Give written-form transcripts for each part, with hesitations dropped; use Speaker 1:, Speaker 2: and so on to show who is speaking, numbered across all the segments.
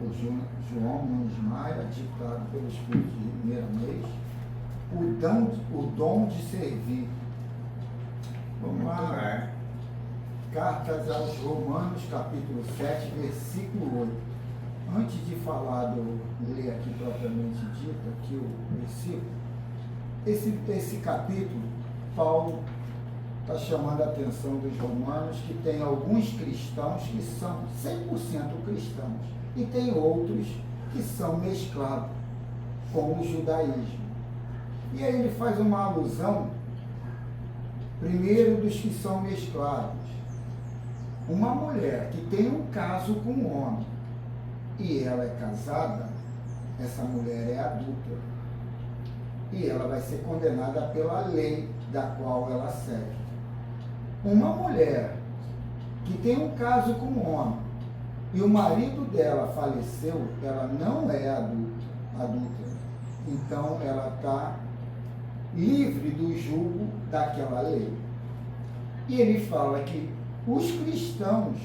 Speaker 1: pastor João Nunes Maia, ditado pelo Espírito de Miramês, o dom de servir. Vamos lá. Cartas aos Romanos, capítulo 7, versículo 8. Antes de falar ler aqui propriamente dito, aqui o versículo, esse capítulo, Paulo está chamando a atenção dos romanos que tem alguns cristãos que são 100% cristãos e tem outros que são mesclados com o judaísmo. E aí ele faz uma alusão, primeiro, dos que são mesclados. Uma mulher que tem um caso com um homem e ela é casada, essa mulher é adúltera. E ela vai ser condenada pela lei da qual ela segue. Uma mulher que tem um caso com um homem e o marido dela faleceu, ela não é adúltera. Então ela está livre do jugo daquela lei. E ele fala que os cristãos,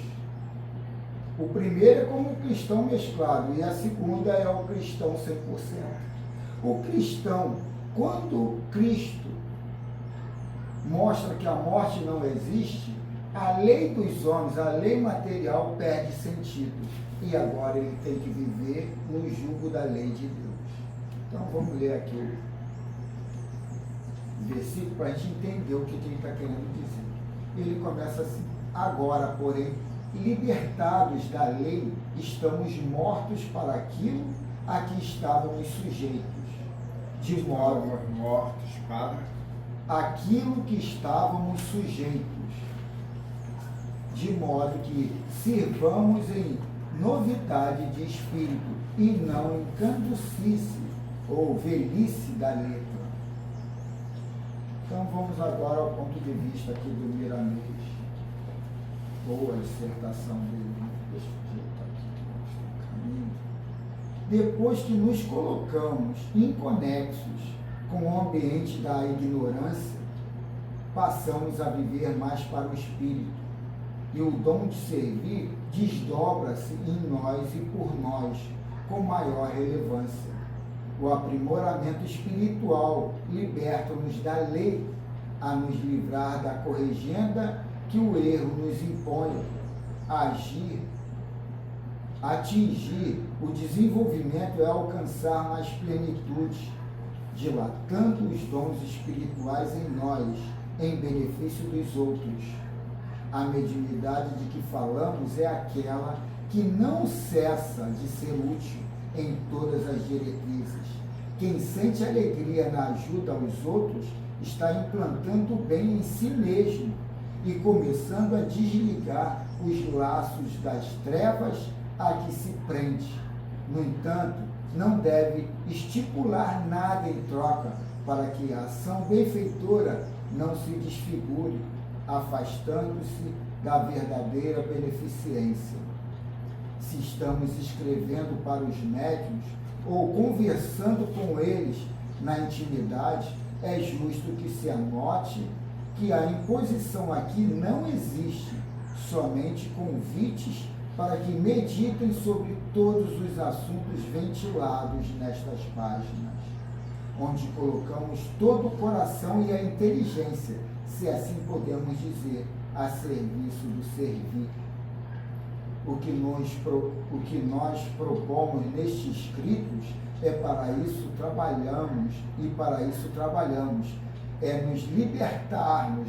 Speaker 1: o primeiro é como o cristão mesclado e a segunda é o cristão 100%. O cristão, quando Cristo mostra que a morte não existe, a lei dos homens, a lei material perde sentido. E agora ele tem que viver no jugo da lei de Deus. Então vamos ler aqui o versículo para a gente entender o que ele está querendo dizer. Ele começa assim: agora, porém, libertados da lei, estamos mortos para aquilo a que estávamos sujeitos. De modo
Speaker 2: mortos para
Speaker 1: aquilo que estávamos sujeitos, de modo que sirvamos em novidade de espírito e não em canducice ou velhice da letra. Então vamos agora ao ponto de vista aqui do Miramês. Boa dissertação dele. Deixa eu digitar aqui, mostrar o caminho. Depois que nos colocamos inconexos com o ambiente da ignorância, passamos a viver mais para o espírito. E o dom de servir desdobra-se em nós e por nós com maior relevância. O aprimoramento espiritual liberta-nos da lei a nos livrar da corrigenda que o erro nos impõe, atingir o desenvolvimento é alcançar mais plenitude, dilatando os dons espirituais em nós, em benefício dos outros. A mediunidade de que falamos é aquela que não cessa de ser útil em todas as diretrizes. Quem sente alegria na ajuda aos outros está implantando o bem em si mesmo e começando a desligar os laços das trevas a que se prende. No entanto, não deve estipular nada em troca para que a ação benfeitora não se desfigure, afastando-se da verdadeira beneficência. Se estamos escrevendo para os médiuns ou conversando com eles na intimidade, é justo que se anote que a imposição aqui não existe, somente convites para que meditem sobre todos os assuntos ventilados nestas páginas, onde colocamos todo o coração e a inteligência, se assim podemos dizer, a serviço do servir. O que nós propomos nestes escritos é para isso trabalhamos, é nos libertarmos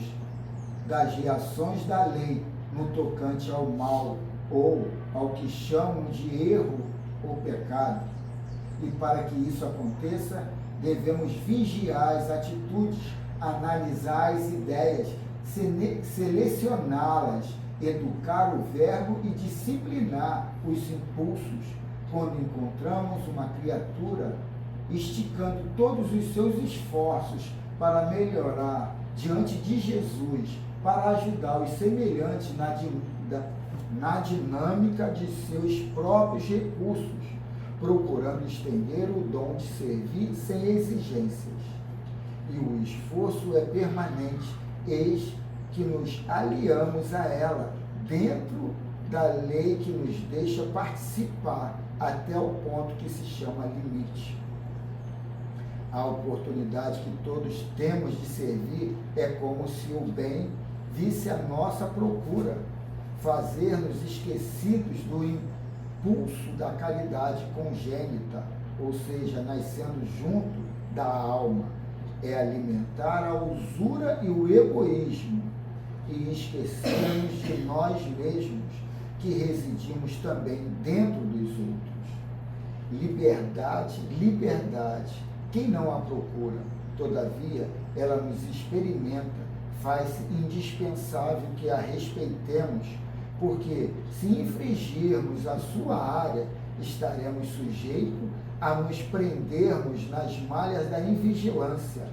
Speaker 1: das reações da lei no tocante ao mal, ou ao que chamam de erro ou pecado. E para que isso aconteça, devemos vigiar as atitudes, analisar as ideias, selecioná-las, educar o verbo e disciplinar os impulsos quando encontramos uma criatura esticando todos os seus esforços para melhorar diante de Jesus, para ajudar os semelhantes na dinâmica de seus próprios recursos, procurando estender o dom de servir sem exigências. E o esforço é permanente, eis que nos aliamos a ela, dentro da lei que nos deixa participar até o ponto que se chama limite. A oportunidade que todos temos de servir é como se o bem visse a nossa procura, fazer-nos esquecidos do impulso da caridade congênita, ou seja, nascendo junto da alma, é alimentar a usura e o egoísmo e esquecermos de nós mesmos, que residimos também dentro dos outros. Liberdade, liberdade, quem não a procura? Todavia, ela nos experimenta, faz-se indispensável que a respeitemos, porque se infringirmos a sua área, estaremos sujeitos a nos prendermos nas malhas da invigilância,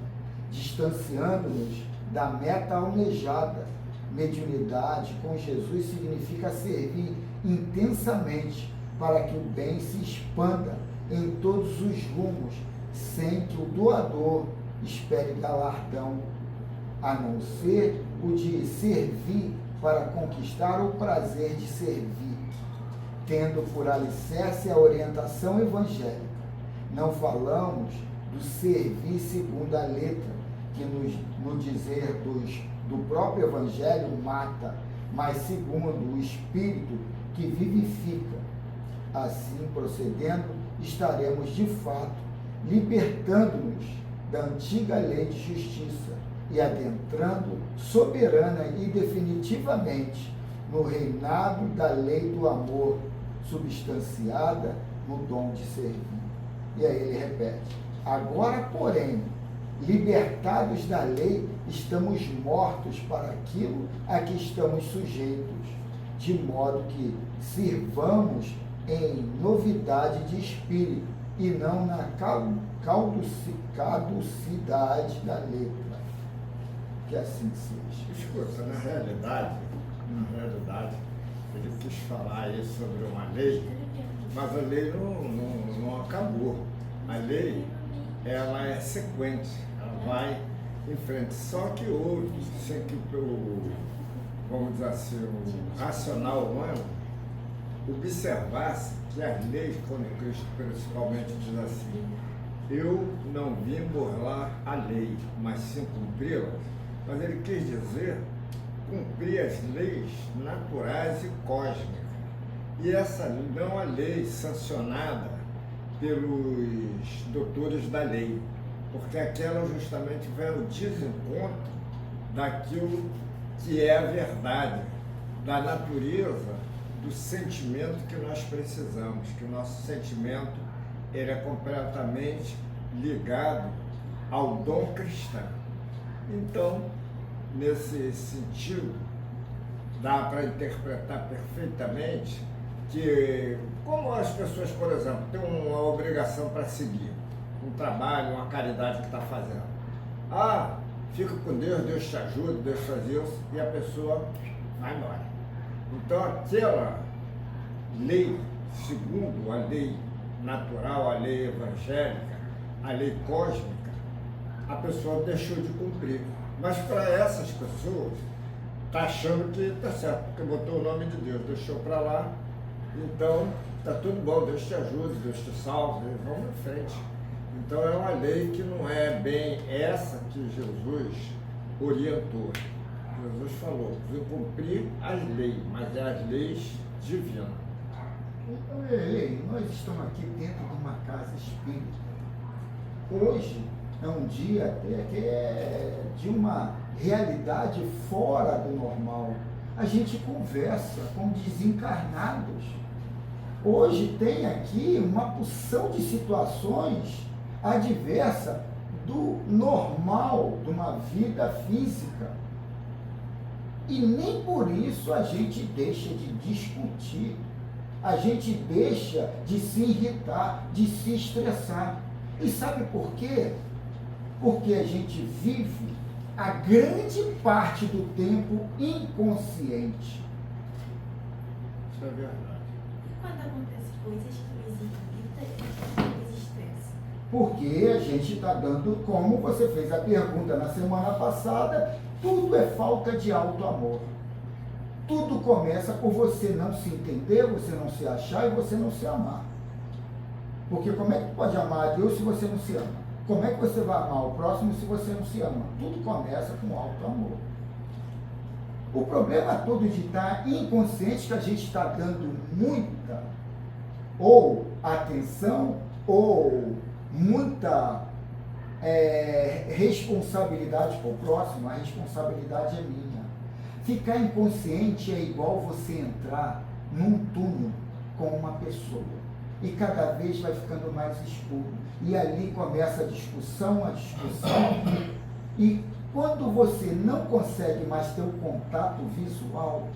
Speaker 1: distanciando-nos da meta almejada. Mediunidade com Jesus significa servir intensamente para que o bem se expanda em todos os rumos, sem que o doador espere galardão, a não ser o de servir para conquistar o prazer de servir, tendo por alicerce a orientação evangélica. Não falamos do servir segundo a letra, que no dizer do próprio Evangelho mata, mas segundo o Espírito que vivifica. Assim procedendo, estaremos de fato libertando-nos da antiga lei de justiça e adentrando soberana e definitivamente no reinado da lei do amor, substanciada no dom de servir. E aí ele repete: agora, porém, libertados da lei, estamos mortos para aquilo a que estamos sujeitos, de modo que sirvamos em novidade de espírito e não na caducidade da letra. Que assim seja.
Speaker 2: Escuta, na realidade, ele quis falar aí sobre uma lei, mas a lei não acabou. A lei, ela é sequente, ela vai em frente. Só que houve, sem que vamos dizer assim, o racional humano observasse que as leis, quando Cristo principalmente diz assim: eu não vim burlar a lei, mas sim cumpri-las. Mas ele quis dizer cumprir as leis naturais e cósmicas. E essa não a lei sancionada pelos doutores da lei, porque aquela justamente vai ao desencontro daquilo que é a verdade, da natureza do sentimento que nós precisamos, que o nosso sentimento ele é completamente ligado ao dom cristão. Então, nesse sentido, dá para interpretar perfeitamente que, como as pessoas, por exemplo, têm uma obrigação para seguir, um trabalho, uma caridade que está fazendo. Ah, fica com Deus, Deus te ajuda, Deus faz isso, e a pessoa vai embora. Então, aquela lei, segundo a lei natural, a lei evangélica, a lei cósmica, a pessoa deixou de cumprir. Mas para essas pessoas, está achando que está certo, porque botou o nome de Deus, deixou para lá, então está tudo bom, Deus te ajude, Deus te salve, vamos em frente. Então é uma lei que não é bem essa que Jesus orientou. Jesus falou, vim cumprir as leis, mas é as leis divinas.
Speaker 1: Ei, nós estamos aqui dentro de uma casa espírita. Hoje é um dia até que é de uma realidade fora do normal. A gente conversa com desencarnados. Hoje tem aqui uma porção de situações adversas do normal de uma vida física. E nem por isso a gente deixa de discutir, a gente deixa de se irritar, de se estressar. E sabe por quê? Porque a gente vive a grande parte do tempo inconsciente.
Speaker 2: Isso é verdade.
Speaker 3: E quando acontecem coisas que nos irritam, nos estressam?
Speaker 1: Porque a gente está dando, como você fez a pergunta na semana passada, tudo é falta de auto-amor. Tudo começa por você não se entender, você não se achar e você não se amar. Porque como é que tu pode amar a Deus se você não se ama? Como é que você vai amar o próximo se você não se ama? Tudo começa com alto amor. O problema todo de estar inconsciente que a gente está dando muita ou atenção ou muita responsabilidade para o próximo. A responsabilidade é minha. Ficar inconsciente é igual você entrar num túnel com uma pessoa e cada vez vai ficando mais escuro. E ali começa a discussão, e quando você não consegue mais ter o contato visual,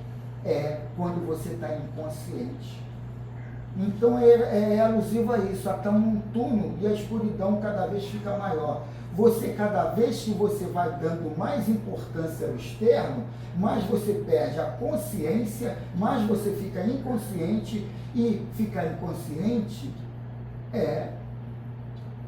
Speaker 1: é quando você está inconsciente. Então é alusivo a isso, está num túnel e a escuridão cada vez fica maior. Cada vez que você vai dando mais importância ao externo, mais você perde a consciência, mais você fica inconsciente, e ficar inconsciente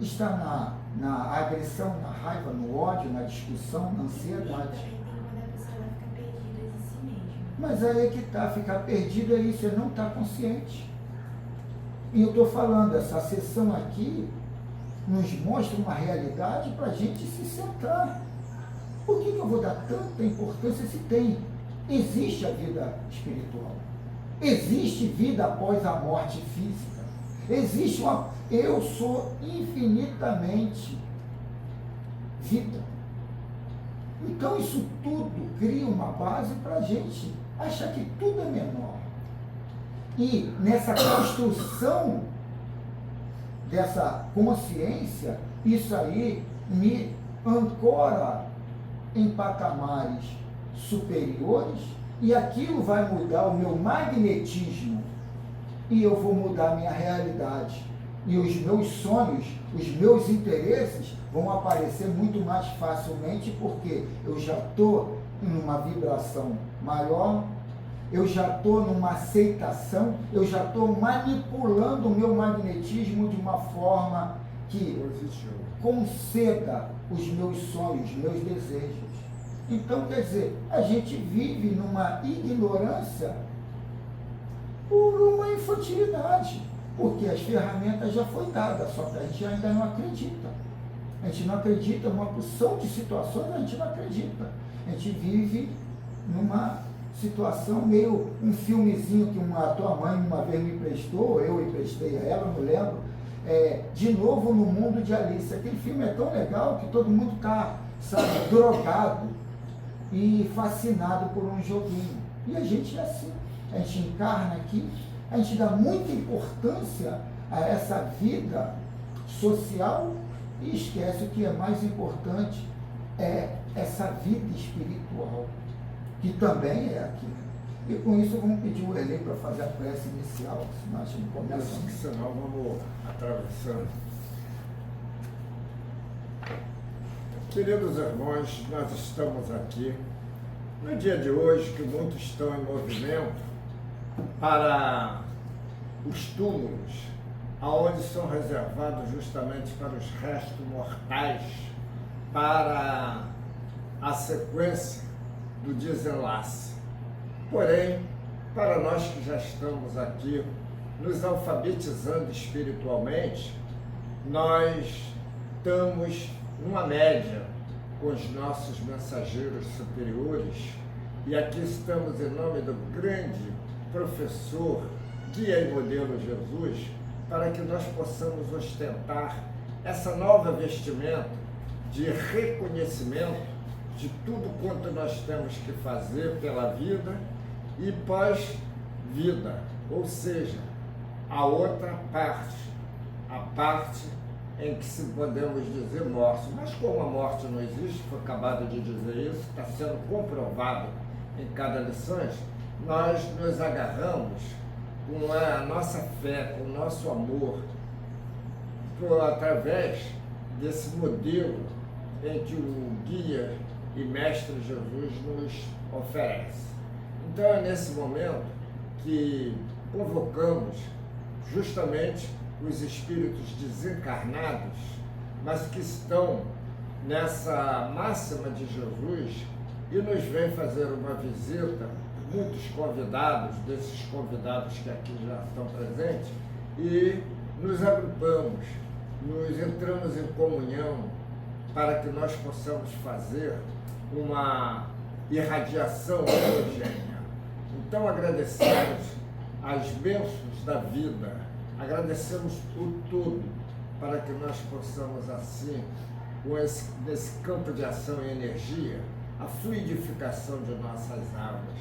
Speaker 1: está na agressão, na raiva, no ódio, na discussão, na ansiedade.
Speaker 3: Também tem quando a pessoa vai ficar perdida de si mesma.
Speaker 1: Mas aí é que está, ficar perdido é isso, é não estar consciente. E eu estou falando, essa sessão aqui nos mostra uma realidade para a gente se centrar. Por que eu vou dar tanta importância se tem? Existe a vida espiritual. Existe vida após a morte física. Existe eu sou infinitamente vida. Então isso tudo cria uma base para a gente achar que tudo é menor. E nessa construção dessa consciência, isso aí me ancora em patamares superiores, e aquilo vai mudar o meu magnetismo, e eu vou mudar a minha realidade. E os meus sonhos, os meus interesses vão aparecer muito mais facilmente, porque eu já estou numa vibração maior, eu já estou numa aceitação, eu já estou manipulando o meu magnetismo de uma forma que conceda os meus sonhos, os meus desejos. Então, quer dizer, a gente vive numa ignorância por uma infantilidade, porque as ferramentas já foram dadas, só que a gente ainda não acredita. A gente não acredita, uma porção de situações a gente não acredita. A gente vive numa situação meio, um filmezinho que a tua mãe uma vez me emprestou, eu emprestei a ela, não lembro, De Novo no Mundo de Alice. Aquele filme é tão legal que todo mundo está, sabe, drogado e fascinado por um joguinho. E a gente é assim, a gente encarna aqui, a gente dá muita importância a essa vida social e esquece o que é mais importante, é essa vida espiritual, que também é aqui. E com isso vamos pedir o Erlei para fazer a prece inicial, senão a gente não começa.
Speaker 2: Senão vamos atravessando. Queridos irmãos, nós estamos aqui no dia de hoje, que muitos estão em movimento para os túmulos, aonde são reservados justamente para os restos mortais, para a sequência do desenlace. Porém, para nós que já estamos aqui nos alfabetizando espiritualmente, nós estamos numa média com os nossos mensageiros superiores, e aqui estamos em nome do grande professor, guia e modelo Jesus, para que nós possamos ostentar essa nova vestimenta de reconhecimento de tudo quanto nós temos que fazer pela vida e pós-vida, ou seja, a outra parte, a parte em que se podemos dizer morte. Mas como a morte não existe, foi acabado de dizer isso, está sendo comprovado em cada lição, nós nos agarramos com a nossa fé, com o nosso amor, através desse modelo em que o guia e mestre Jesus nos oferece. Então é nesse momento que convocamos justamente os espíritos desencarnados, mas que estão nessa máxima de Jesus e nos vem fazer uma visita, muitos convidados, desses convidados que aqui já estão presentes, e nos agrupamos, nos entramos em comunhão para que nós possamos fazer uma irradiação homogênea. Então agradecemos as bênçãos da vida, agradecemos o tudo, para que nós possamos assim, nesse campo de ação e energia, a fluidificação de nossas águas,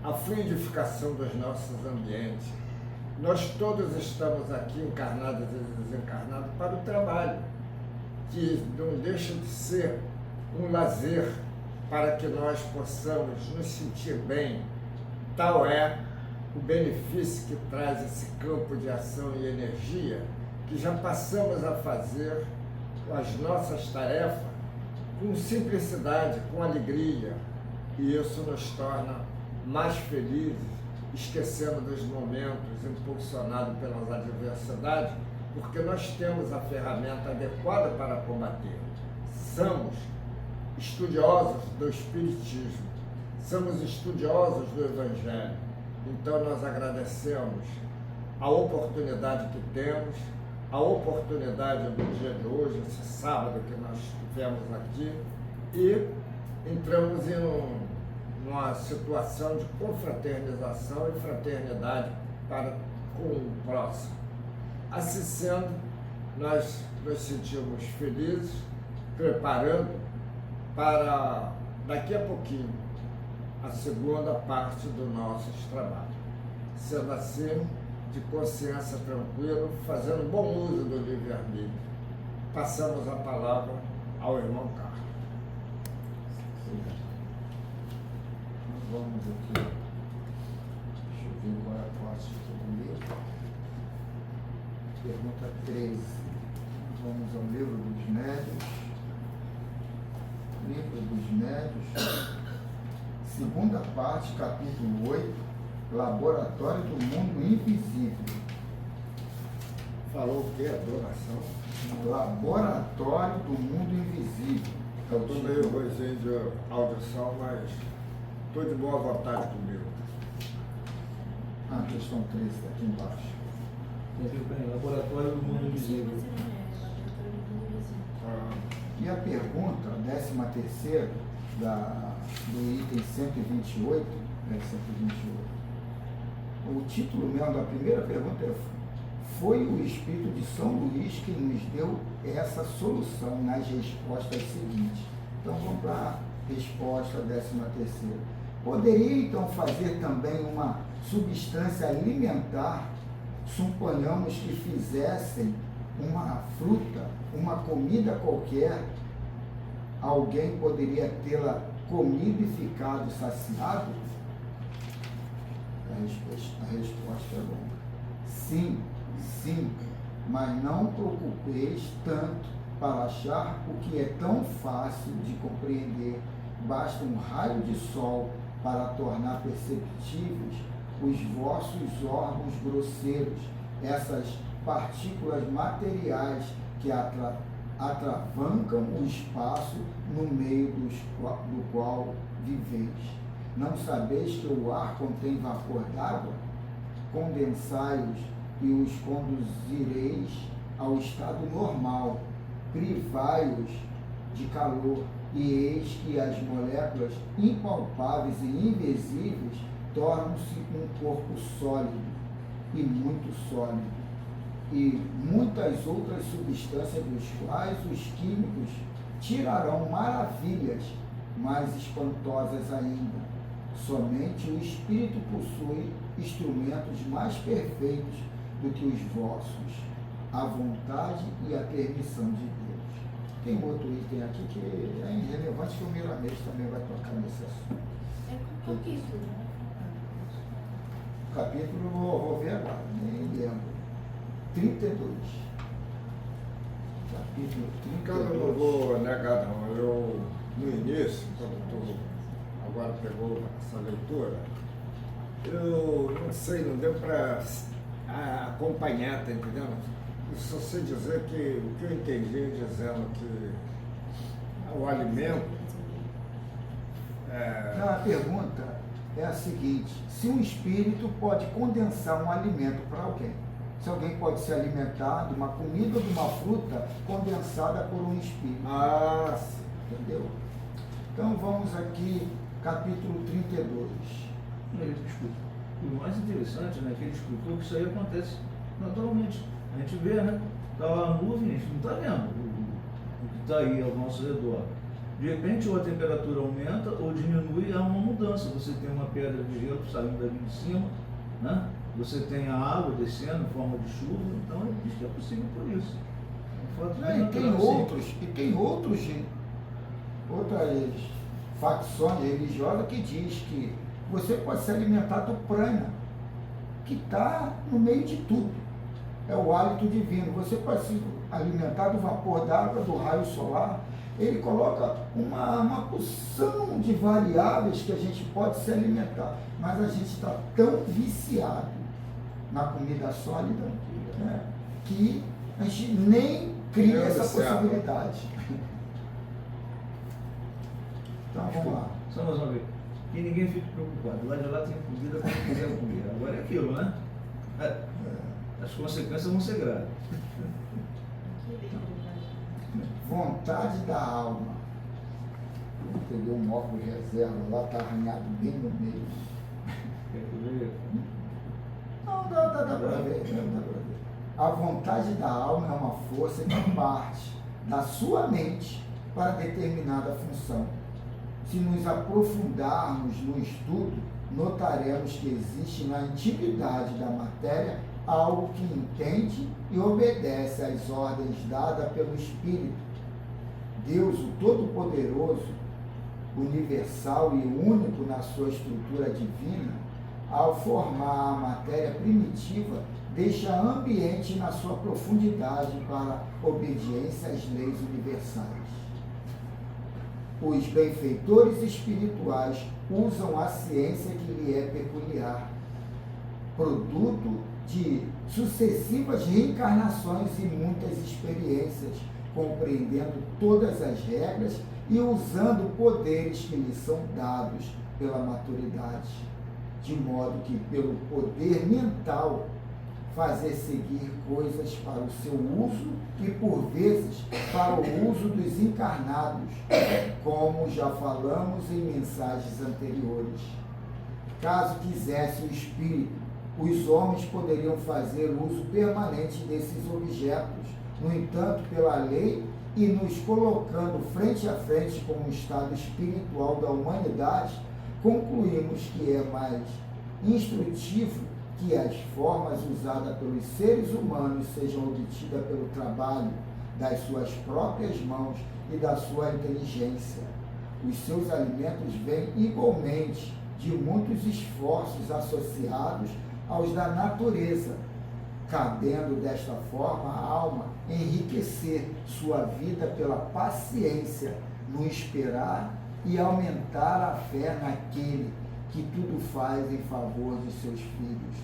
Speaker 2: a fluidificação dos nossos ambientes. Nós todos estamos aqui encarnados e desencarnados para o trabalho, que não deixa de ser um lazer para que nós possamos nos sentir bem. Tal é o benefício que traz esse campo de ação e energia, que já passamos a fazer as nossas tarefas com simplicidade, com alegria, e isso nos torna mais felizes, esquecendo dos momentos impulsionados pelas adversidades, porque nós temos a ferramenta adequada para combater. Somos estudiosos do Espiritismo, somos estudiosos do Evangelho, então nós agradecemos a oportunidade que temos, a oportunidade do dia de hoje, esse sábado que nós estivemos aqui, e entramos em uma situação de confraternização e fraternidade para com o próximo. Assim sendo, nós nos sentimos felizes, preparando para daqui a pouquinho a segunda parte dos nossos trabalhos. Sendo assim, de consciência tranquila, fazendo bom uso do livre-arbítrio, passamos a palavra ao irmão Carlos.
Speaker 1: Vamos aqui. Deixa eu ver qual é a parte que eu li. Pergunta 13. Vamos ao livro dos médios. Livro dos médios. Segunda parte, capítulo 8. Laboratório do mundo invisível.
Speaker 2: Falou o que? Adoração?
Speaker 1: Laboratório do mundo invisível.
Speaker 2: Eu estou meio ruimzinho de audição, mas estou de boa vontade comigo.
Speaker 1: Questão 13, aqui embaixo.
Speaker 4: Laboratório do mundo invisível.
Speaker 1: E a pergunta, 13ª, do item 128, né, 128. O título mesmo da primeira pergunta é: foi o Espírito de São Luís que nos deu essa solução nas respostas seguintes. Então vamos para a resposta 13ª. Poderia então fazer também uma substância alimentar, suponhamos que fizessem uma fruta, uma comida qualquer, alguém poderia tê-la comido e ficado saciado? A resposta é longa. Sim, sim, mas não preocupeis tanto para achar o que é tão fácil de compreender. Basta um raio de sol para tornar perceptíveis os vossos órgãos grosseiros, essas partículas materiais que atravancam o espaço no meio do qual viveis. Não sabeis que o ar contém vapor d'água? Condensai-os e os conduzireis ao estado normal. Privai-os de calor, e eis que as moléculas impalpáveis e invisíveis tornam-se um corpo sólido, e muito sólido, e muitas outras substâncias dos quais os químicos tirarão maravilhas mais espantosas ainda. Somente o Espírito possui instrumentos mais perfeitos do que os vossos, a vontade e a permissão de Deus. Tem outro item aqui que é irrelevante, que o Miramês também vai tocar nesse assunto.
Speaker 3: É com capítulo, né?
Speaker 1: Capítulo, vou ver agora, nem lembro. 32. Capítulo
Speaker 2: Então eu não
Speaker 1: 32.
Speaker 2: vou negar não. Eu, no início, quando tu agora pegou essa leitura, eu não sei, não deu para acompanhar, tá entendendo? Eu só sei dizer que o que eu entendi dizendo que o alimento
Speaker 1: Não, a pergunta é a seguinte: se um espírito pode condensar um alimento para alguém, se alguém pode se alimentar de uma comida ou de uma fruta condensada por um espírito.
Speaker 2: Ah, sim.
Speaker 1: Entendeu? Então vamos aqui, capítulo 32.
Speaker 4: O mais interessante, né, que ele explicou que isso aí acontece naturalmente. A gente vê, né? Está lá a nuvem, a gente não está vendo o que está aí ao nosso redor. De repente, ou a temperatura aumenta ou diminui, há uma mudança. Você tem uma pedra de gelo saindo ali de cima, né? Você tem a água descendo em forma de chuva, então ele diz que é possível por isso. É um fato
Speaker 1: E tem
Speaker 4: natural,
Speaker 1: outras facções religiosas que diz que você pode se alimentar do prana, que está no meio de tudo. É o hálito divino. Você pode se alimentar do vapor d'água, do raio solar. Ele coloca uma porção de variáveis que a gente pode se alimentar. Mas a gente está tão viciado na comida sólida, né, que a gente nem cria essa possibilidade. Então vamos lá.
Speaker 4: Só mais uma vez. Que ninguém fique preocupado. Lá de lá tem comida para quem quiser comer. Agora é aquilo, né? As consequências vão ser graves.
Speaker 1: Vontade da alma. Eu peguei um óculos de reserva lá, está arranhado bem no meio.
Speaker 4: Quer que veja?
Speaker 1: Não, dá para ver, dá pra ver. A vontade da alma é uma força que parte da sua mente para determinada função. Se nos aprofundarmos no estudo, notaremos que existe na intimidade da matéria algo que entende e obedece às ordens dadas pelo Espírito. Deus, o Todo-Poderoso, universal e único na sua estrutura divina, ao formar a matéria primitiva, deixa ambiente na sua profundidade para obediência às leis universais. Os benfeitores espirituais usam a ciência que lhe é peculiar, produto de sucessivas reencarnações e muitas experiências, compreendendo todas as regras e usando poderes que lhes são dados pela maturidade, de modo que, pelo poder mental, fazer seguir coisas para o seu uso e, por vezes, para o uso dos encarnados, como já falamos em mensagens anteriores. Caso quisesse o espírito, os homens poderiam fazer uso permanente desses objetos. No entanto, pela lei e nos colocando frente a frente com o estado espiritual da humanidade, concluímos que é mais instrutivo que as formas usadas pelos seres humanos sejam obtidas pelo trabalho das suas próprias mãos e da sua inteligência. Os seus alimentos vêm igualmente de muitos esforços associados aos da natureza, cabendo desta forma à alma enriquecer sua vida pela paciência no esperar e aumentar a fé naquele que tudo faz em favor de seus filhos.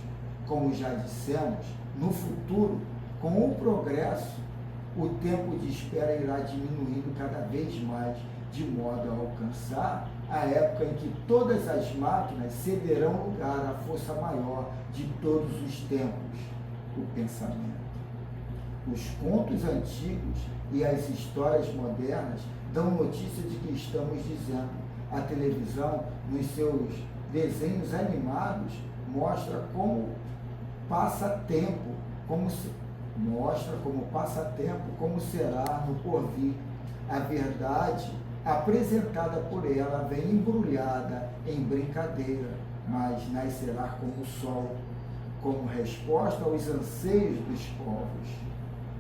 Speaker 1: Como já dissemos, no futuro, com o progresso, o tempo de espera irá diminuindo cada vez mais, de modo a alcançar a época em que todas as máquinas cederão lugar à força maior de todos os tempos, o pensamento. Os contos antigos e as histórias modernas dão notícia de que estamos dizendo. A televisão, nos seus desenhos animados, mostra como passa tempo, como será no porvir. A verdade apresentada por ela vem embrulhada em brincadeira, mas nascerá como o sol, como resposta aos anseios dos povos.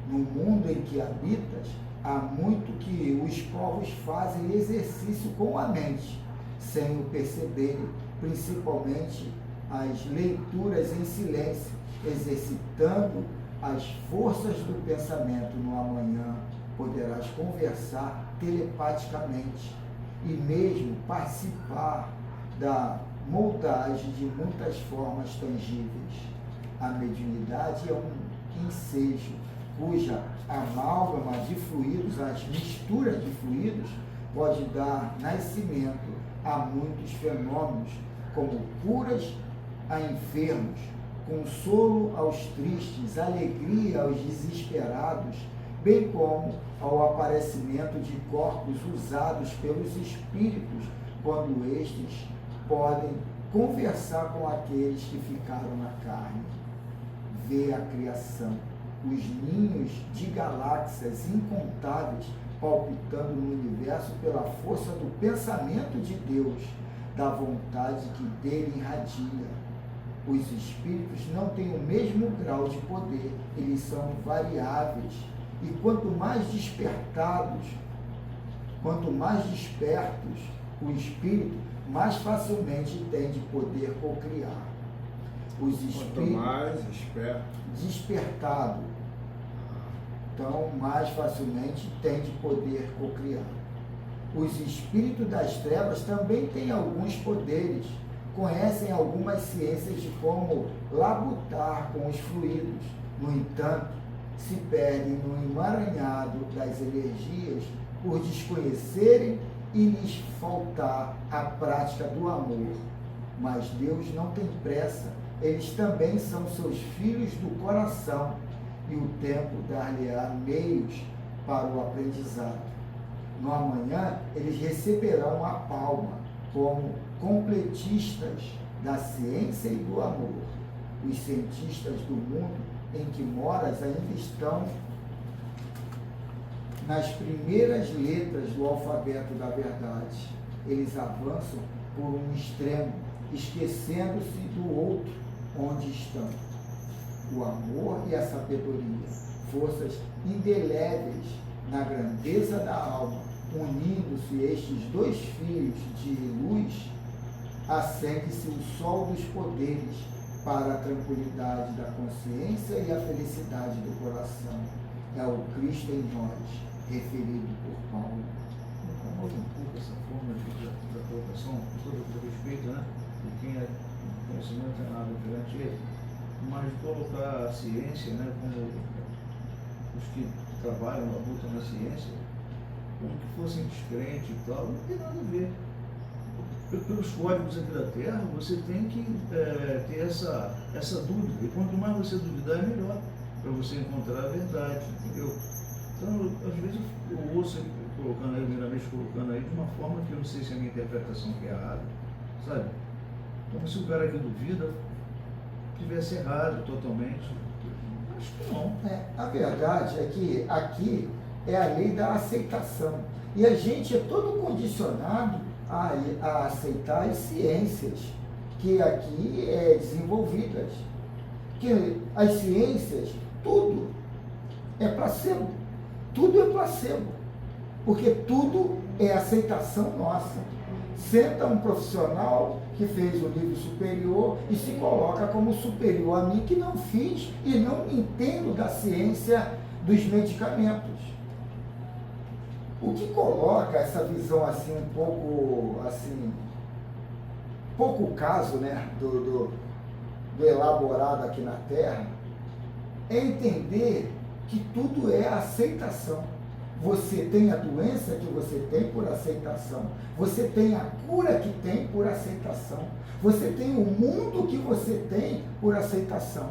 Speaker 1: No mundo em que habitas, há muito que os povos fazem exercício com a mente, sem o perceberem, principalmente as leituras em silêncio, exercitando as forças do pensamento. No amanhã poderás conversar telepaticamente e mesmo participar da moldagem de muitas formas tangíveis. A mediunidade é um ensejo cuja amálgama de fluidos, as misturas de fluidos, pode dar nascimento a muitos fenômenos, como curas a enfermos, consolo aos tristes, alegria aos desesperados, bem como ao aparecimento de corpos usados pelos espíritos, quando estes podem conversar com aqueles que ficaram na carne. Vê a criação, os ninhos de galáxias incontáveis palpitando no universo pela força do pensamento de Deus, da vontade que dele irradia. Os espíritos não têm o mesmo grau de poder, eles são variáveis. E quanto mais despertos o espírito, mais facilmente tem de poder cocriar. Os espíritos,
Speaker 2: quanto mais esperto,
Speaker 1: despertado, então mais facilmente tem de poder cocriar. Os espíritos das trevas também têm alguns poderes, conhecem algumas ciências de como labutar com os fluidos. No entanto, se perdem no emaranhado das energias por desconhecerem e lhes faltar a prática do amor. Mas Deus não tem pressa, eles também são seus filhos do coração, e o tempo dar-lhe-á meios para o aprendizado. No amanhã, eles receberão a palma como completistas da ciência e do amor. Os cientistas do mundo em que moras ainda estão nas primeiras letras do alfabeto da verdade. Eles avançam por um extremo, esquecendo-se do outro onde estão. O amor e a sabedoria, forças indeléveis na grandeza da alma, unindo-se estes dois fios de luz, acende-se o sol dos poderes para a tranquilidade da consciência e a felicidade do coração. É o Cristo em nós, referido por Paulo.
Speaker 4: Incomoda um pouco essa forma da colocação, com todo o respeito, né? De quem é conhecimento é nada perante ele, mas colocar a ciência, né, como os que trabalham, labutam na ciência, como que fossem descrentes e tal, não tem nada a ver. Pelos códigos aqui da Terra, você tem que ter essa dúvida, e quanto mais você duvidar, é melhor, para você encontrar a verdade, entendeu? Então, às vezes eu ouço ele colocando aí, o Miramês colocando aí de uma forma que eu não sei se a minha interpretação é errada, sabe? Então, se o cara que duvida tivesse errado totalmente, acho que não.
Speaker 1: A verdade é que aqui é a lei da aceitação. E a gente é todo condicionado a aceitar as ciências que aqui é desenvolvidas. Que as ciências, tudo é placebo. Tudo é placebo. Porque tudo é aceitação nossa. Senta um profissional que fez o nível superior e se coloca como superior a mim, que não fiz e não entendo da ciência dos medicamentos. O que coloca essa visão assim um pouco caso, né, do elaborado aqui na Terra, é entender que tudo é aceitação. Você tem a doença que você tem por aceitação. Você tem a cura que tem por aceitação. Você tem o mundo que você tem por aceitação.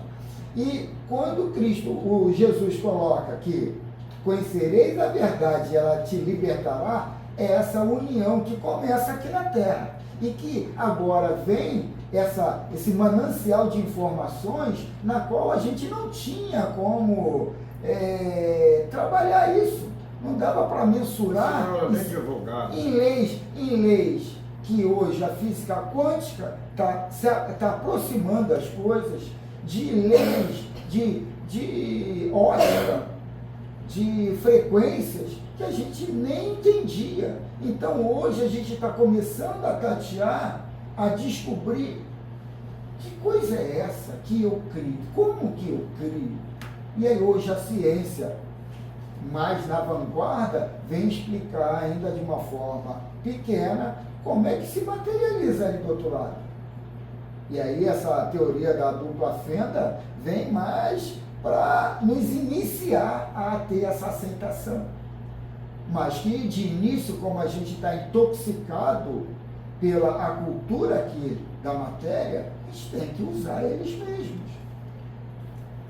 Speaker 1: E quando o Jesus coloca que conhecereis a verdade e ela te libertará, é essa união que começa aqui na Terra. E que agora vem esse manancial de informações na qual a gente não tinha como trabalhar isso. Não dava para mensurar em leis que hoje a física quântica está aproximando as coisas, de leis de ótica, de frequências que a gente nem entendia. Então hoje a gente está começando a tatear, a descobrir que coisa é essa que eu crio, como que eu crio. E aí hoje a ciência, mais na vanguarda, vem explicar ainda de uma forma pequena como é que se materializa ali do outro lado. E aí essa teoria da dupla fenda vem mais para nos iniciar a ter essa aceitação. Mas que de início, como a gente está intoxicado pela a cultura aqui da matéria, a gente tem que usar eles mesmos.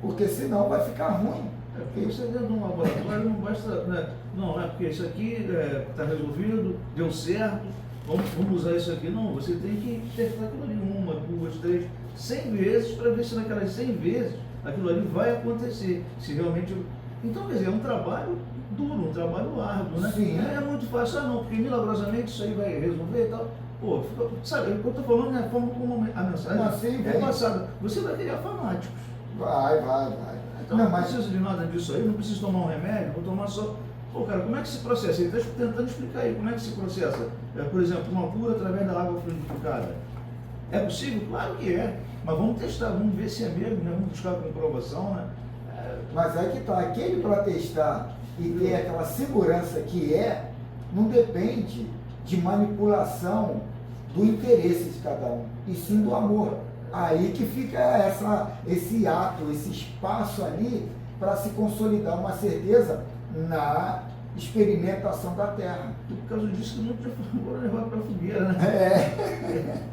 Speaker 1: porque senão vai ficar ruim.
Speaker 4: Porque você dentro de um laboratório não basta, né? Não, porque isso aqui está resolvido, deu certo, vamos usar isso aqui. Não, você tem que testar aquilo ali 1, 2, 3, 100 vezes para ver se naquelas 100 vezes aquilo ali vai acontecer. Se realmente. Então, quer dizer, é um trabalho duro, um trabalho árduo, né?
Speaker 1: Sim.
Speaker 4: É muito fácil, não, porque milagrosamente isso aí vai resolver e tal. Pô, sabe, o que eu estou falando é a forma como a mensagem
Speaker 1: Assim,
Speaker 4: é passada. Você vai criar fanáticos.
Speaker 1: Vai.
Speaker 4: Então, não preciso de nada disso aí, não preciso tomar um remédio, vou tomar só. Pô, cara, como é que se processa? Ele está tentando explicar aí como é que se processa. Por exemplo, uma cura através da água fluidificada. É possível? Claro que é. Mas vamos testar, vamos ver se é mesmo, né? Vamos buscar a comprovação, né?
Speaker 1: Mas aí que tá, aquele para testar e ter aquela segurança que não depende de manipulação do interesse de cada um, e sim do amor. Aí que fica esse ato, esse espaço ali para se consolidar uma certeza na experimentação da Terra.
Speaker 4: E por causa disso que muitos foram levados para a fogueira, né?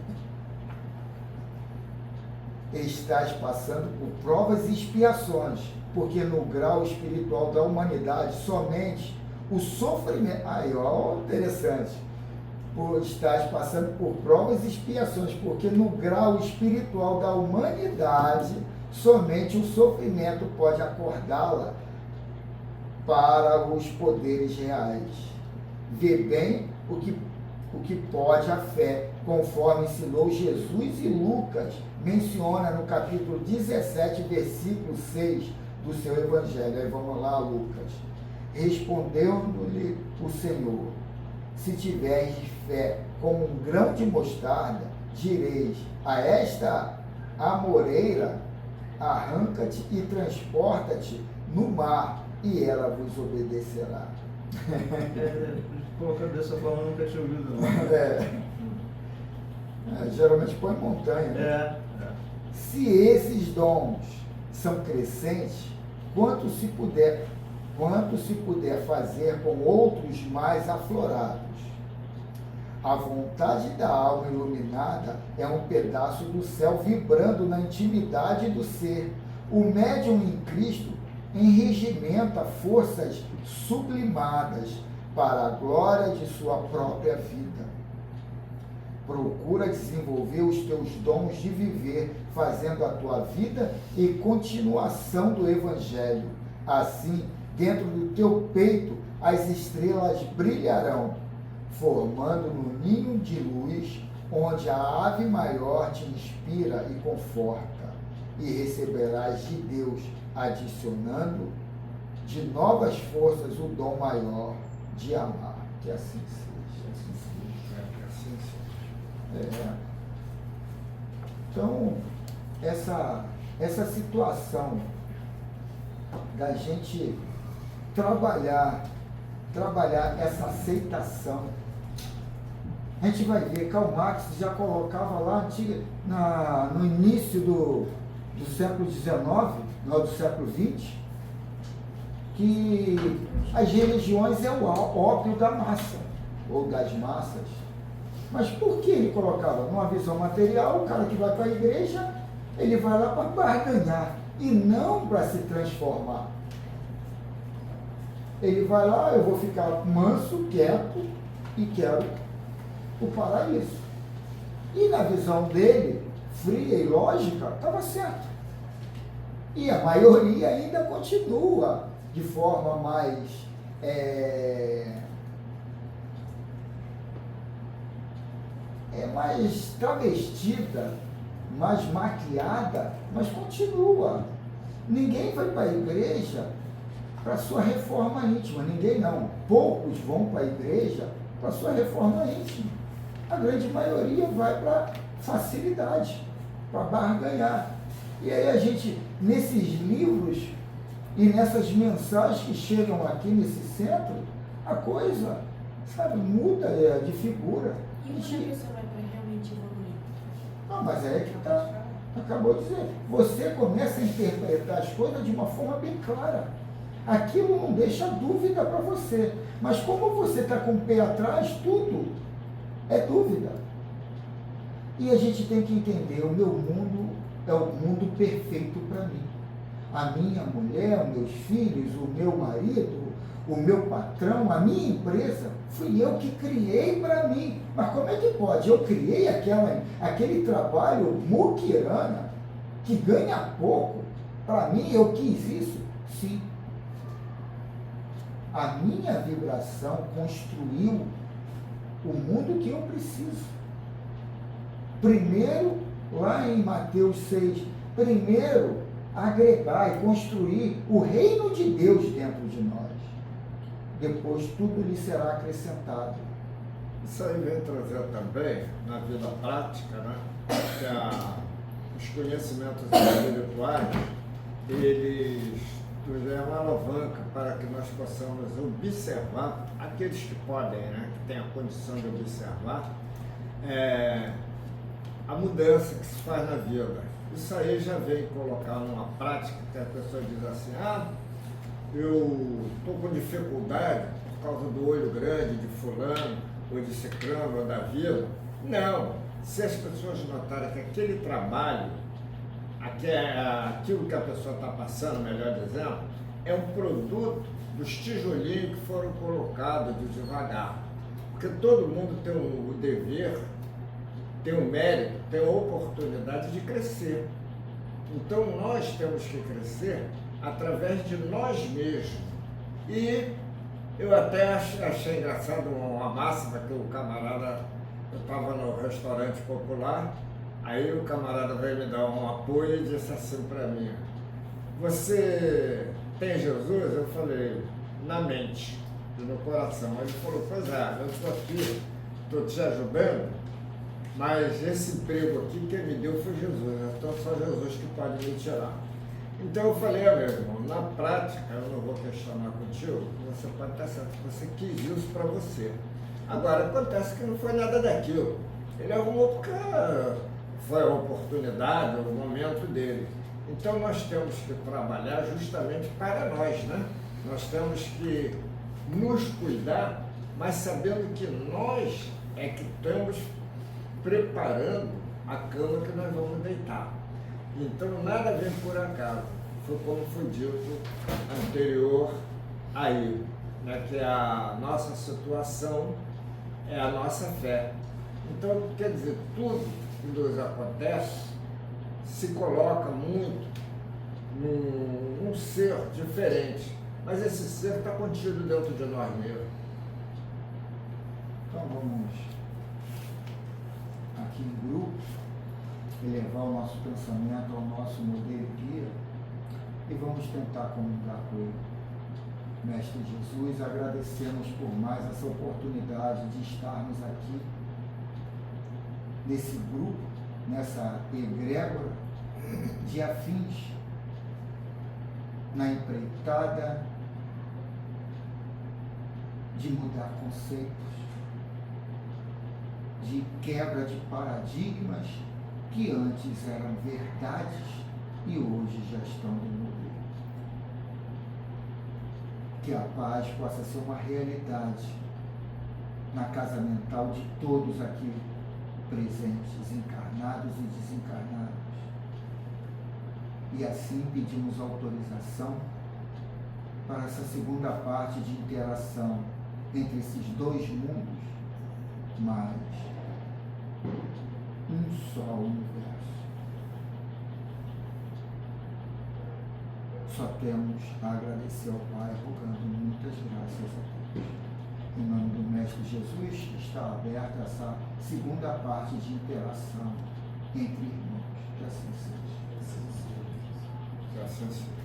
Speaker 1: Estás passando por provas e expiações, porque no grau espiritual da humanidade somente o sofrimento. Aí, ó, interessante. Estás passando por provas e expiações, porque no grau espiritual da humanidade somente o sofrimento pode acordá-la para os poderes reais. Vê bem o que pode a fé, conforme ensinou Jesus, e Lucas menciona no capítulo 17, versículo 6 do seu evangelho. Aí vamos lá, Lucas. Respondeu-lhe o Senhor: se tiveres fé como um grão de mostarda, direis a esta amoreira, arranca-te e transporta-te no mar, e ela vos obedecerá.
Speaker 4: Colocado dessa forma eu nunca tinha ouvido, não.
Speaker 1: Geralmente põe montanha. Né? Se esses dons são crescentes, quanto se puder fazer com outros mais aflorados. A vontade da alma iluminada é um pedaço do céu vibrando na intimidade do ser. O médium em Cristo enregimenta forças sublimadas para a glória de sua própria vida. Procura desenvolver os teus dons de viver, fazendo a tua vida e continuação do Evangelho. Assim, dentro do teu peito, as estrelas brilharão, formando no ninho de luz, onde a ave maior te inspira e conforta, e receberás de Deus, adicionando de novas forças o dom maior de amar. Que assim seja. Então, essa situação da gente trabalhar essa aceitação, a gente vai ver, Karl Marx já colocava lá no início do século XIX, não do século XX, que as religiões é o ópio da massa, ou das massas. Mas por que ele colocava? Numa visão material, o cara que vai para a igreja, ele vai lá para barganhar, e não para se transformar. Ele vai lá, eu vou ficar manso, quieto, e quero o paraíso. E na visão dele, fria e lógica, estava certo. E a maioria ainda continua de forma mais mais travestida, mais maquiada, mas continua. Ninguém vai para a igreja para sua reforma íntima, ninguém não. Poucos vão para a igreja para sua reforma íntima. A grande maioria vai para facilidade, para barganhar. E aí a gente, nesses livros e nessas mensagens que chegam aqui nesse centro, a coisa, sabe, muda de figura.
Speaker 3: E quando a pessoa vai para realmente evoluir?
Speaker 1: Não, mas é que tá, acabou de dizer. Você começa a interpretar as coisas de uma forma bem clara. Aquilo não deixa dúvida para você. Mas como você está com o pé atrás, tudo é dúvida. E a gente tem que entender, o meu mundo é o mundo perfeito para mim. a minha mulher, os meus filhos, o meu marido, o meu patrão, a minha empresa, fui eu que criei para mim. Mas como é que pode? Eu criei aquele trabalho muquirana, que ganha pouco, para mim, eu quis isso? Sim. A minha vibração construiu o mundo que eu preciso. Primeiro, lá em Mateus 6, primeiro agregar e construir o reino de Deus dentro de nós. Depois tudo lhe será acrescentado.
Speaker 2: Isso aí vem trazer também, na vida prática, né? Que os conhecimentos espirituais, eles é uma alavanca para que nós possamos observar, aqueles que podem, né, que têm a condição de observar, a mudança que se faz na vida. Isso aí já vem colocar numa prática que a pessoa diz assim, eu estou com dificuldade por causa do olho grande de fulano, ou de ciclano, ou da vida. Não, se as pessoas notarem que aquele trabalho, aquilo que a pessoa está passando, melhor dizendo, é um produto dos tijolinhos que foram colocados devagar. Porque todo mundo tem o dever, tem o mérito, tem a oportunidade de crescer. Então nós temos que crescer através de nós mesmos. E eu até achei engraçado uma máxima que o camarada, eu estava no restaurante popular, aí o camarada veio me dar um apoio e disse assim para mim, você tem Jesus? Eu falei, na mente e no coração. Aí ele falou, pois é, eu estou aqui, estou te ajudando, mas esse emprego aqui quem me deu foi Jesus, então só Jesus que pode me tirar. Então eu falei, meu irmão, na prática, eu não vou questionar contigo, você pode estar certo, você quis isso para você. Agora, acontece que não foi nada daquilo. Ele arrumou porque foi a oportunidade, o momento dele. Então nós temos que trabalhar justamente para nós, né? Nós temos que nos cuidar, mas sabendo que nós é que estamos preparando a cama que nós vamos deitar. Então nada vem por acaso. Foi como foi dito anterior aí, né? Que a nossa situação é a nossa fé. Então, quer dizer, tudo que nos acontece se coloca muito num ser diferente, mas esse ser está contido dentro de nós mesmos.
Speaker 1: Então vamos aqui em grupo elevar o nosso pensamento ao nosso modelo guia e vamos tentar comunicar com ele. Mestre Jesus, agradecemos por mais essa oportunidade de estarmos aqui nesse grupo, nessa egrégora de afins na empreitada de mudar conceitos, de quebra de paradigmas que antes eram verdades e hoje já estão demolidos. Que a paz possa ser uma realidade na casa mental de todos aqui presentes, encarnados e desencarnados. E assim pedimos autorização para essa segunda parte de interação entre esses dois mundos, mas um só universo. Só temos a agradecer ao Pai, rogando muitas graças a Deus. Em nome do Mestre Jesus, está aberta essa segunda parte de interação entre irmãos. Que assim seja.
Speaker 2: Que assim seja.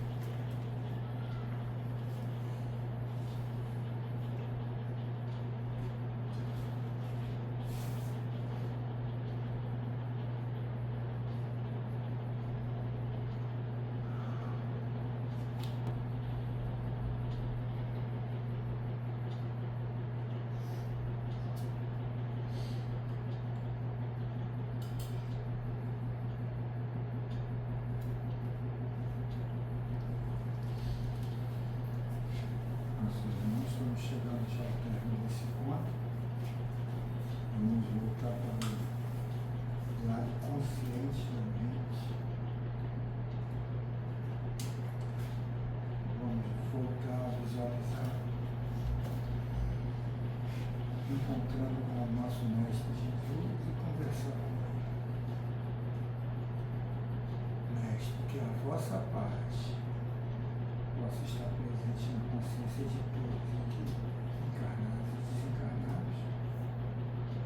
Speaker 1: encontrando com o nosso Mestre Jesus e conversar com ele. Mestre, que a vossa paz possa estar presente na consciência de todos aqui, encarnados e desencarnados.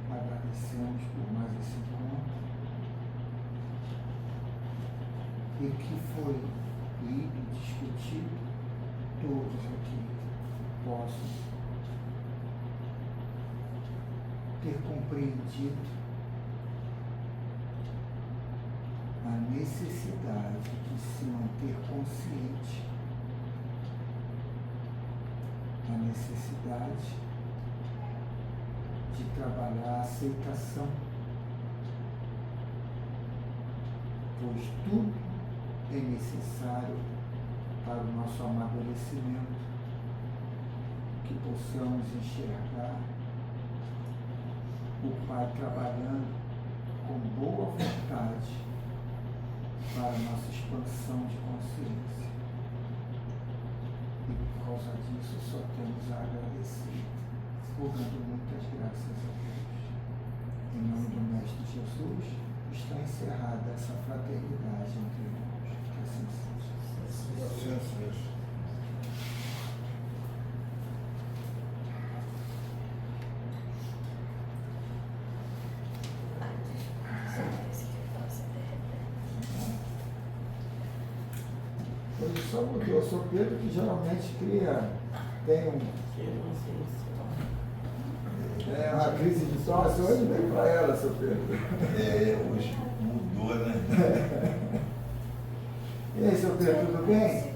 Speaker 1: Agradecemos por mais esse encontro e que foi lido e discutido, todos aqui possam ter compreendido a necessidade de se manter consciente, a necessidade de trabalhar a aceitação, pois tudo é necessário para o nosso amadurecimento, que possamos enxergar o Pai trabalhando com boa vontade para a nossa expansão de consciência. E por causa disso só temos a agradecer, dando muitas graças a Deus. Em nome do Mestre Jesus, está encerrada essa fraternidade entre nós. Que assim seja.
Speaker 2: Assim seja.
Speaker 1: Eu só porque eu sou Pedro que geralmente tem uma crise de tosse. Hoje veio para ela, seu Pedro.
Speaker 5: Hoje mudou, né?
Speaker 1: E aí, seu Pedro, tudo bem?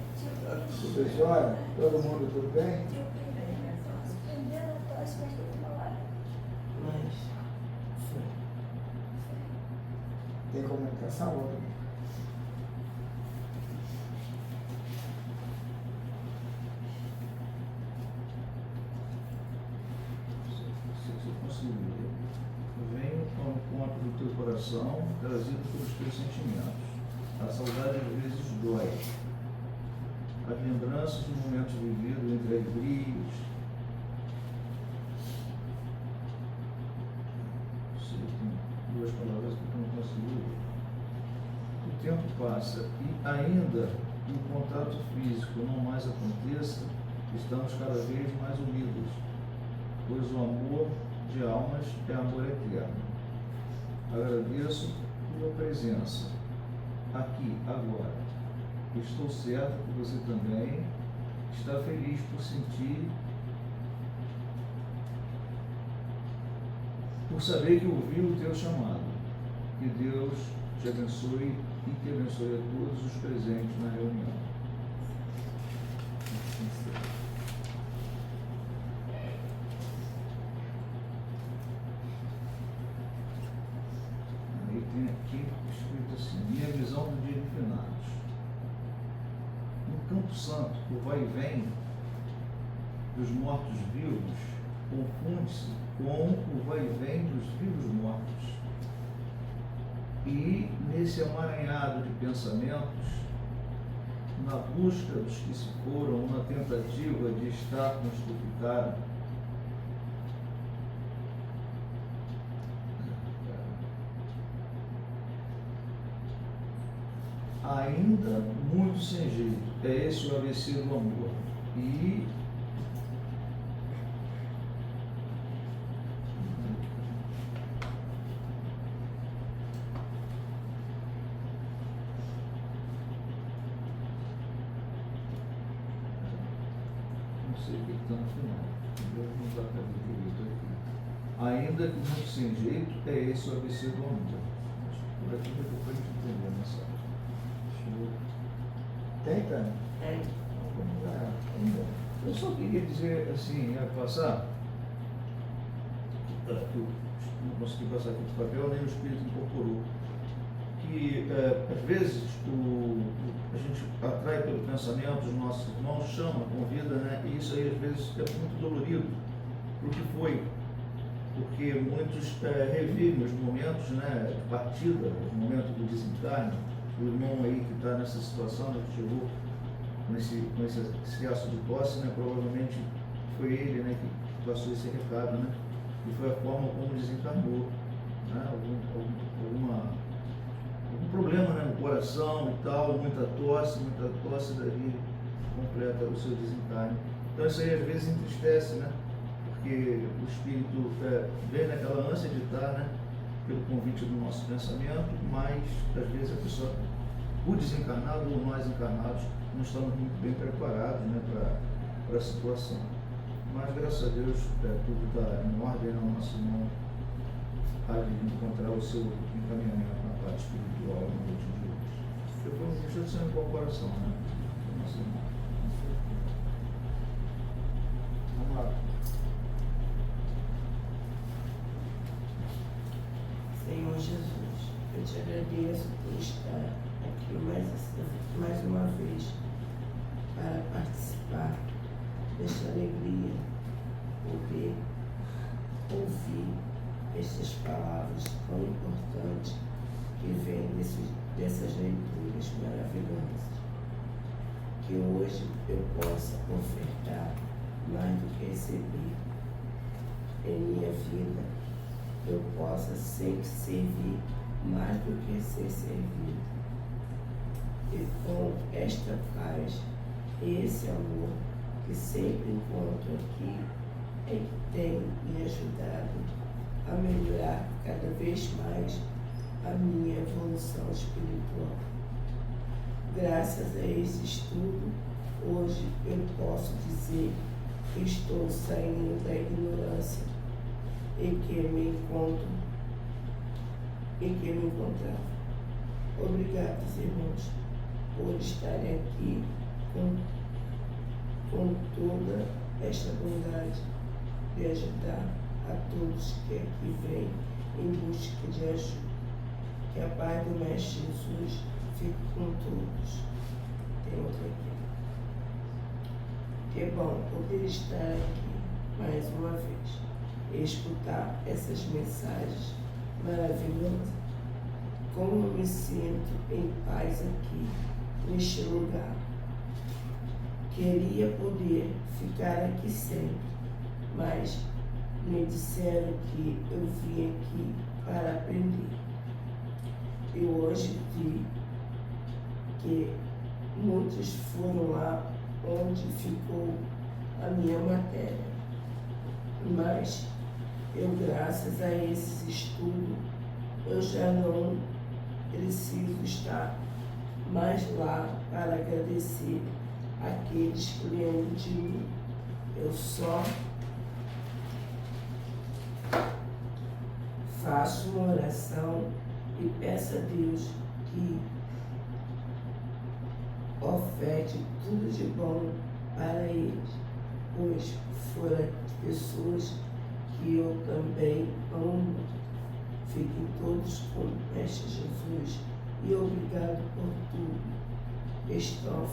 Speaker 1: Tudo jóia? Todo mundo tudo bem? Tem comunicação, outro?
Speaker 4: Venho ao encontro do teu coração, trazido pelos teus sentimentos. A saudade às vezes dói. As lembranças de momentos vividos entre alegrias. Tem duas palavras que eu não consigo. O tempo passa e ainda que o contato físico não mais aconteça, estamos cada vez mais unidos, pois o amor de almas é amor eterno. Agradeço tua presença aqui, agora. Estou certo que você também está feliz por sentir, por saber que ouviu o teu chamado. Que Deus te abençoe e que abençoe a todos os presentes na reunião. Aí tem aqui escrito assim: minha visão do dia de finados. No Campo Santo, o vai e vem dos mortos-vivos confunde-se com o vai e vem dos vivos-mortos. E nesse emaranhado de pensamentos, na busca dos que se foram, na tentativa de estar com os que ficaram, ainda muito sem jeito. É esse o ABC do amor. E não sei o que está no final. Eu não está direito aqui. Ainda que muito sem jeito, é esse o ABC do amor. Por aqui depois a gente entender a mensagem.
Speaker 1: Tem, Tânia?
Speaker 3: Tem.
Speaker 4: Eu só queria dizer assim, passar, que eu não consegui passar aqui no papel, nem o Espírito incorporou, que às vezes a gente atrai pelo pensamento os nossos irmãos, chama, convida, né? E isso aí às vezes é muito dolorido para o que foi, porque muitos revivem os momentos, né, de partida, o momento do desencarne. O irmão aí que está nessa situação, né, que chegou com esse acesso de tosse, né, provavelmente foi ele, né, que passou esse recado, né? que foi a forma como desencarnou, né? Algum problema, né, no coração e tal, muita tosse daí completa o seu desencarne. Então isso aí às vezes entristece, né? Porque o espírito vem naquela ânsia de estar, né, pelo convite do nosso pensamento, mas às vezes a pessoa, o desencarnado ou nós encarnados, não estamos muito bem preparados, né, para a situação. Mas graças a Deus tudo está em ordem na nossa mão, para encontrar o seu encaminhamento na parte espiritual no noite de hoje. Depois não deixa de ser um bom coração, né? Nossa mão. Vamos lá.
Speaker 6: Senhor Jesus, eu te agradeço por estar aqui mais uma vez para participar desta alegria, poder ouvir estas palavras tão importantes que vêm dessas leituras maravilhosas. Que hoje eu possa ofertar mais do que receber em minha vida, eu possa sempre servir mais do que ser servido. E com esta paz e esse amor que sempre encontro aqui, é que tem me ajudado a melhorar cada vez mais a minha evolução espiritual. Graças a esse estudo, hoje eu posso dizer que estou saindo da ignorância em que me encontrava. Obrigados, irmãos, por estarem aqui com toda esta bondade de ajudar a todos que aqui vêm em busca de ajuda. Que a paz do Mestre Jesus fique com todos. Tem outra aqui. Que bom poder estar aqui mais uma vez e escutar essas mensagens maravilhosas. Como eu me sinto em paz aqui, neste lugar. Queria poder ficar aqui sempre, mas me disseram que eu vim aqui para aprender. E hoje vi que muitos foram lá onde ficou a minha matéria. Mas eu, graças a esse estudo, eu já não preciso estar mais lá para agradecer aqueles que lembram de mim. Eu só faço uma oração e peço a Deus que oferte tudo de bom para eles, pois foram pessoas que eu também amo. Fiquem todos com o Mestre Jesus e obrigado por tudo que estão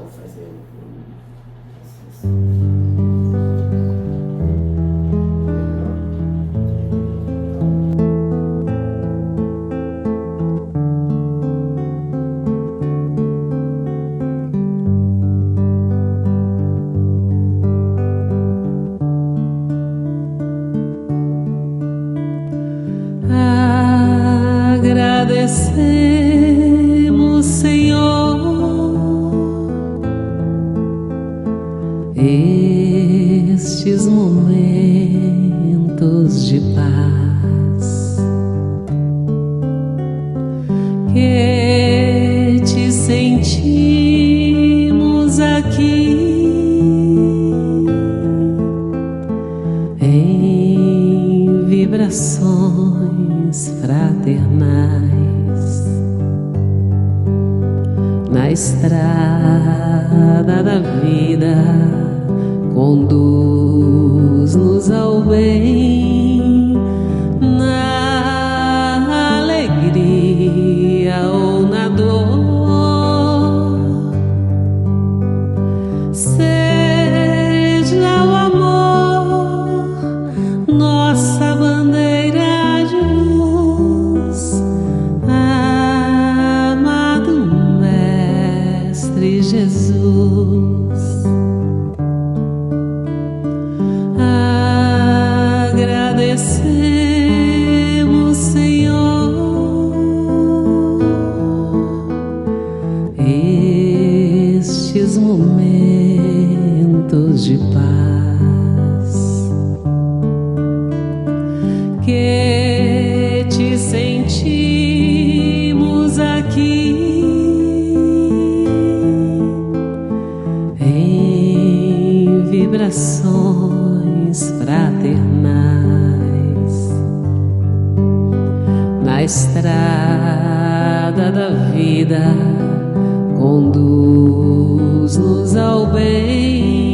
Speaker 6: fazendo por mim.
Speaker 7: Agradecemos, Senhor, estes momentos de paz que te sentimos aqui em vibrações fraternais. Na estrada da vida, conduz-nos ao bem, na alegria ou na dor. Seja o amor nossa bandeira de luz, amado Mestre Jesus. estrada da vida conduz-nos ao bem.